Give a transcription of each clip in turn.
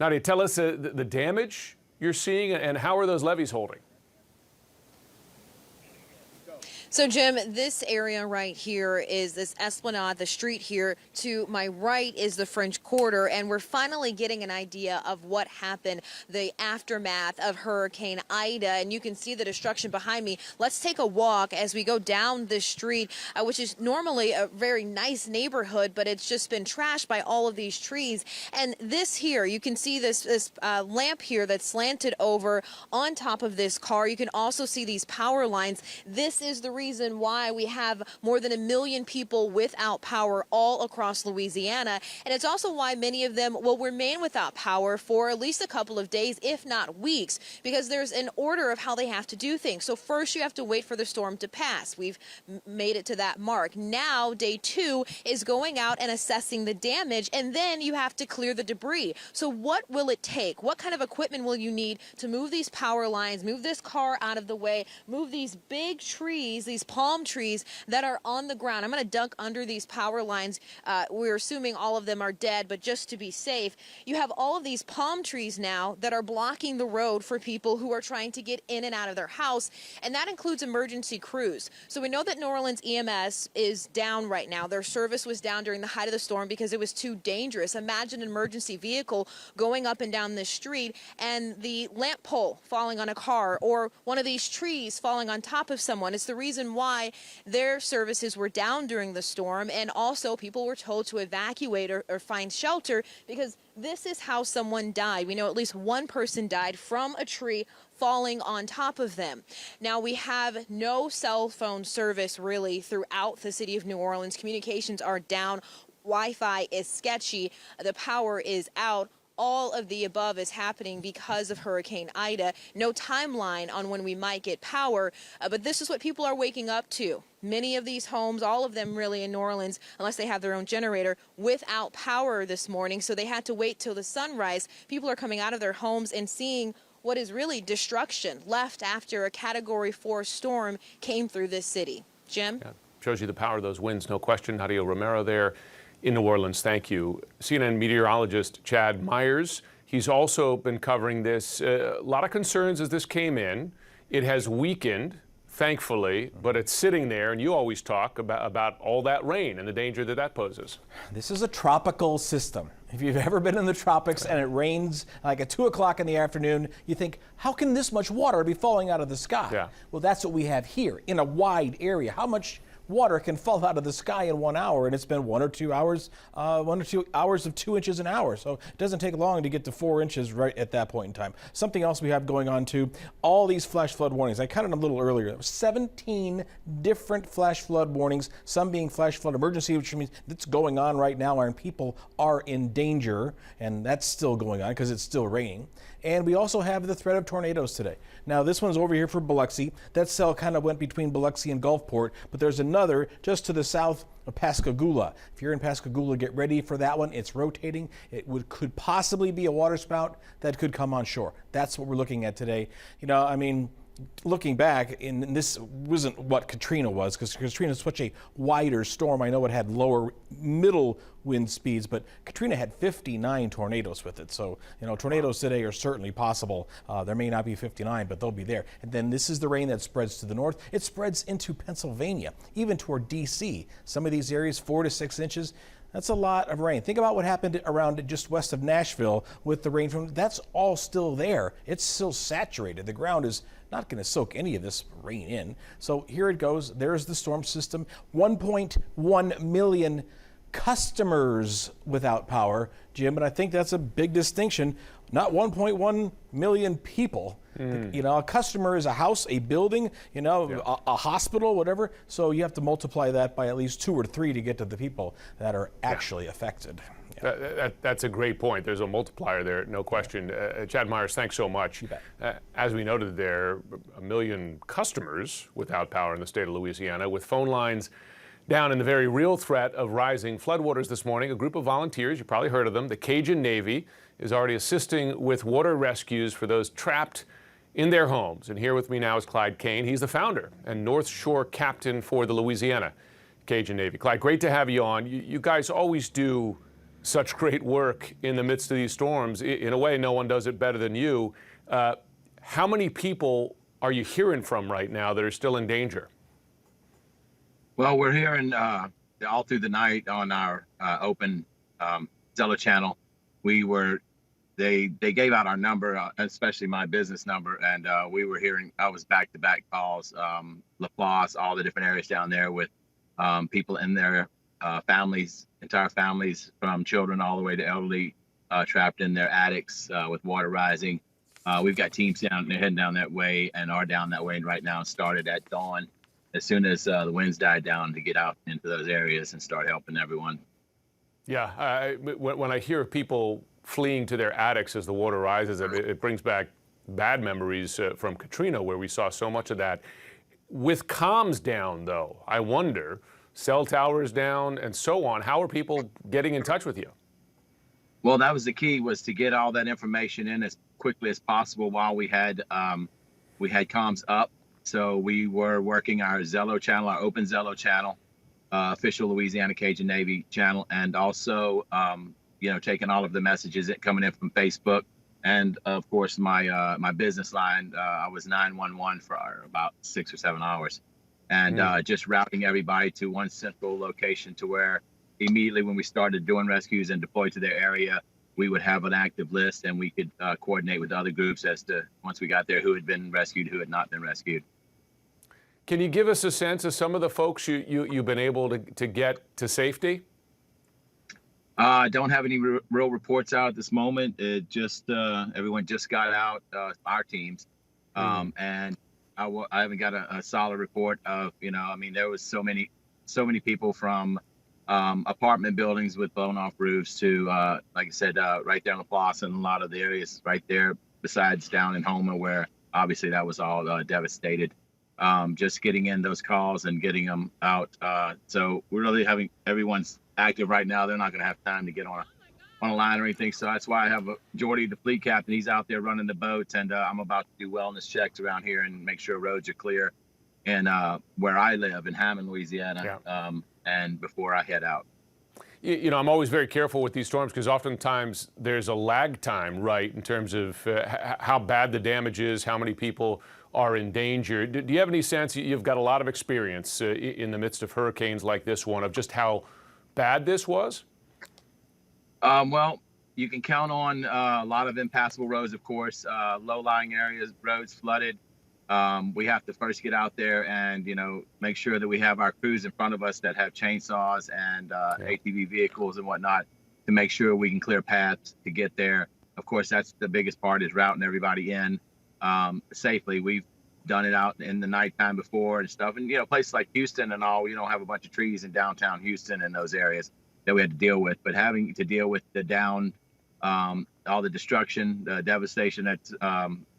Nadia, tell us the damage you're seeing and how are those levees holding? So, Jim, this area right here is this Esplanade, the street here. To my right is the French Quarter, and we're finally getting an idea of what happened, the aftermath of Hurricane Ida, and you can see the destruction behind me. Let's take a walk as we go down this street, which is normally a very nice neighborhood, but it's just been trashed by all of these trees. And this here, you can see this lamp here that's slanted over on top of this car. You can also see these power lines. This is the reason why we have more than 1 million people without power all across Louisiana. And it's also why many of them will remain without power for at least a couple of days, if not weeks, because there's an order of how they have to do things. So first you have to wait for the storm to pass. We've made it to that mark. Now day 2 is going out and assessing the damage, and then you have to clear the debris. So what will it take? What kind of equipment will you need to move these power lines, move this car out of the way, move these big trees, these palm trees that are on the ground? I'm going to dunk under these power lines. We're assuming all of them are dead, but just to be safe, you have all of these palm trees now that are blocking the road for people who are trying to get in and out of their house, and that includes emergency crews. So we know that New Orleans EMS is down right now. Their service was down during the height of the storm because it was too dangerous. Imagine an emergency vehicle going up and down this street and the lamp pole falling on a car or one of these trees falling on top of someone. It's the reason why their services were down during the storm, and also people were told to evacuate or find shelter because this is how someone died. We know at least one person died from a tree falling on top of them. Now, we have no cell phone service really throughout the city of New Orleans. Communications are down. Wi-Fi is sketchy. The power is out. All of the above is happening because of Hurricane Ida. No timeline on when we might get power, but this is what people are waking up to. Many of these homes, all of them really in New Orleans, unless they have their own generator, without power this morning, so they had to wait till the sunrise. People are coming out of their homes and seeing what is really destruction left after a Category 4 storm came through this city. Jim? Yeah, shows you the power of those winds, no question. Nadia Romero there in New Orleans, thank you. CNN meteorologist Chad Myers, he's also been covering this. A lot of concerns as this came in. It has weakened, thankfully, but it's sitting there, and you always talk about all that rain and the danger that that poses. This is a tropical system. If you've ever been in the tropics and it rains like at 2 o'clock in the afternoon, you think, how can this much water be falling out of the sky? Yeah. Well, that's what we have here in a wide area. How much water can fall out of the sky in 1 hour, and it's been 1 or 2 hours, 1 or 2 hours of 2 inches an hour. So it doesn't take long to get to 4 inches right at that point in time. Something else we have going on too, all these flash flood warnings. I counted them a little earlier. 17 different flash flood warnings, some being flash flood emergency, which means it's going on right now and people are in danger, and that's still going on because it's still raining. And we also have the threat of tornadoes today. Now, this one's over here for Biloxi. That cell kind of went between Biloxi and Gulfport, but there's another just to the south of Pascagoula. If you're in Pascagoula, get ready for that one. It's rotating. It could possibly be a waterspout that could come on shore. That's what we're looking at today. You know, I mean, looking back, and this wasn't what Katrina was, because Katrina is such a wider storm. I know it had lower middle wind speeds, but Katrina had 59 tornadoes with it. So, you know, tornadoes today are certainly possible. There may not be 59, but they'll be there. And then this is the rain that spreads to the north. It spreads into Pennsylvania, even toward D.C. Some of these areas, 4 to 6 inches. That's a lot of rain. Think about what happened around just west of Nashville with the rain from, that's all still there. It's still saturated. The ground is not going to soak any of this rain in. So here it goes. There's the storm system. 1.1 million customers without power, Jim, and I think that's a big distinction. Not 1.1 million people. You know, a customer is a house, a building, you know, yeah, a hospital, whatever. So you have to multiply that by at least 2 or 3 to get to the people that are actually affected. Yeah. That's a great point. There's a multiplier there, no question. Chad Myers, thanks so much. You bet. As we noted there, 1 million customers without power in the state of Louisiana, with phone lines down in the very real threat of rising floodwaters this morning. A group of volunteers, you probably heard of them, the Cajun Navy, is already assisting with water rescues for those trapped in their homes. And here with me now is Clyde Kane. He's the founder and North Shore captain for the Louisiana Cajun Navy. Clyde, great to have you on. You guys always do such great work in the midst of these storms. In a way, no one does it better than you. How many people are you hearing from right now that are still in danger? Well, we're hearing all through the night on our open Zello channel. They gave out our number, especially my business number, and we were hearing. I was back-to-back calls, LaPlace, all the different areas down there with people in their families, entire families, from children all the way to elderly, trapped in their attics with water rising. We've got teams down there heading down that way and are down that way right now. Started at dawn, as soon as the winds died down, to get out into those areas and start helping everyone. Yeah, when I hear people fleeing to their attics as the water rises, it brings back bad memories from Katrina, where we saw so much of that. With comms down, though, I wonder, cell towers down and so on, how are people getting in touch with you? Well, that was the key, was to get all that information in as quickly as possible while we had comms up. So we were working our Zello channel, our open Zello channel, official Louisiana Cajun Navy channel, and also taking all of the messages coming in from Facebook, and of course my business line. I was 911 for about 6 or 7 hours, and just routing everybody to one central location, to where immediately when we started doing rescues and deployed to their area, we would have an active list, and we could coordinate with other groups as to, once we got there, who had been rescued, who had not been rescued. Can you give us a sense of some of the folks you've been able to get to safety? I don't have any real reports out at this moment. It just everyone just got out, our teams, and I haven't got a solid report of, there was so many people from apartment buildings with blown off roofs to, like I said, right there in LaPlace and a lot of the areas right there, besides down in Houma, where obviously that was all devastated. Just getting in those calls and getting them out. So we're really having everyone's active right now. They're not going to have time to get on a line or anything. So that's why I have Jordy, the fleet captain. He's out there running the boats, and I'm about to do wellness checks around here and make sure roads are clear. And where I live in Hammond, Louisiana, and before I head out. I'm always very careful with these storms, because oftentimes there's a lag time, right, in terms of how bad the damage is, how many people are in danger. Do you have any sense, you've got a lot of experience in the midst of hurricanes like this one, of just how bad this was? Well, you can count on a lot of impassable roads, of course, low-lying areas, roads flooded. We have to first get out there and, make sure that we have our crews in front of us that have chainsaws and ATV vehicles and whatnot, to make sure we can clear paths to get there. Of course, that's the biggest part, is routing everybody in safely. We've done it out in the nighttime before and stuff. And, places like Houston and all, we don't have a bunch of trees in downtown Houston and those areas that we had to deal with. But having to deal with the down, all the destruction, the devastation, that's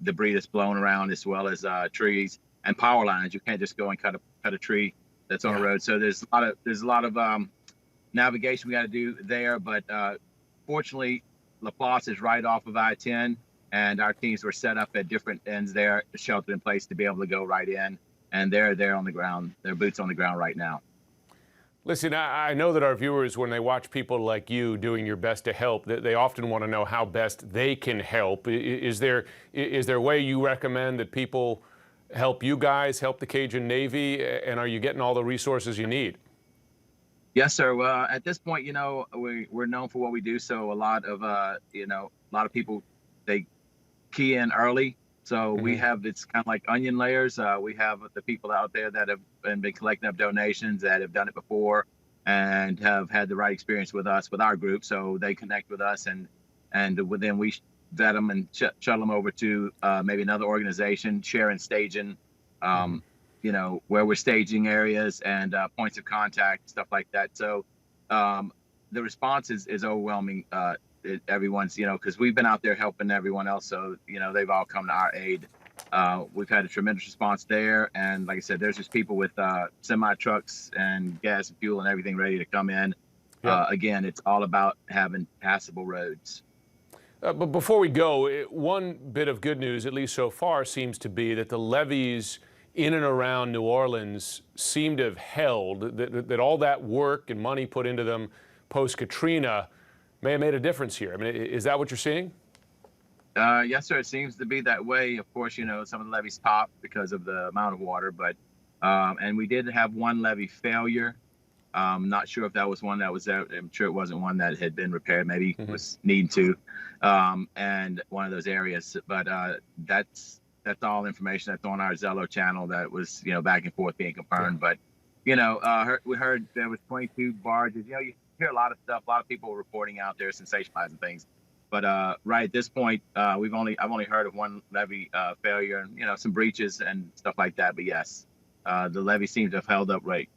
debris that's blown around, as well as trees and power lines. You can't just go and cut a tree that's on a road. So there's a lot of navigation we got to do there. But fortunately, LaPlace is right off of I-10, and our teams were set up at different ends there, sheltered in place, to be able to go right in. And they're there on the ground, their boots on the ground right now. Listen, I know that our viewers, when they watch people like you doing your best to help, they often want to know how best they can help. Is there a way you recommend that people help you guys, help the Cajun Navy, and are you getting all the resources you need? Yes, sir. Well, at this point, we're known for what we do. So a lot of people, they key in early. So we have, it's kind of like onion layers. We have the people out there that have been collecting up donations, that have done it before and have had the right experience with us, with our group. So they connect with us, and then we vet them and shuttle them over to maybe another organization, sharing staging, where we're staging areas and points of contact, stuff like that. So the response is overwhelming. Everyone's, because we've been out there helping everyone else. So, they've all come to our aid. We've had a tremendous response there. And like I said, there's just people with semi trucks and gas and fuel and everything ready to come in. Again, it's all about having passable roads. But before we go, one bit of good news, at least so far, seems to be that the levees in and around New Orleans seem to have held, that all that work and money put into them post-Katrina may have made a difference here. I mean, is that what you're seeing? Yes, sir. It seems to be that way. Of course, some of the levees popped because of the amount of water, but and we did have one levee failure. Not sure if that was one that was out. I'm sure it wasn't one that had been repaired. Maybe was needing to, and one of those areas. But that's all information that's on our Zello channel that was back and forth being confirmed. But we heard there was 22 barges. You hear a lot of stuff. A lot of people reporting out there, sensationalizing things. But right at this point, I've only heard of one levee failure and some breaches and stuff like that. But yes, the levee seems to have held up right.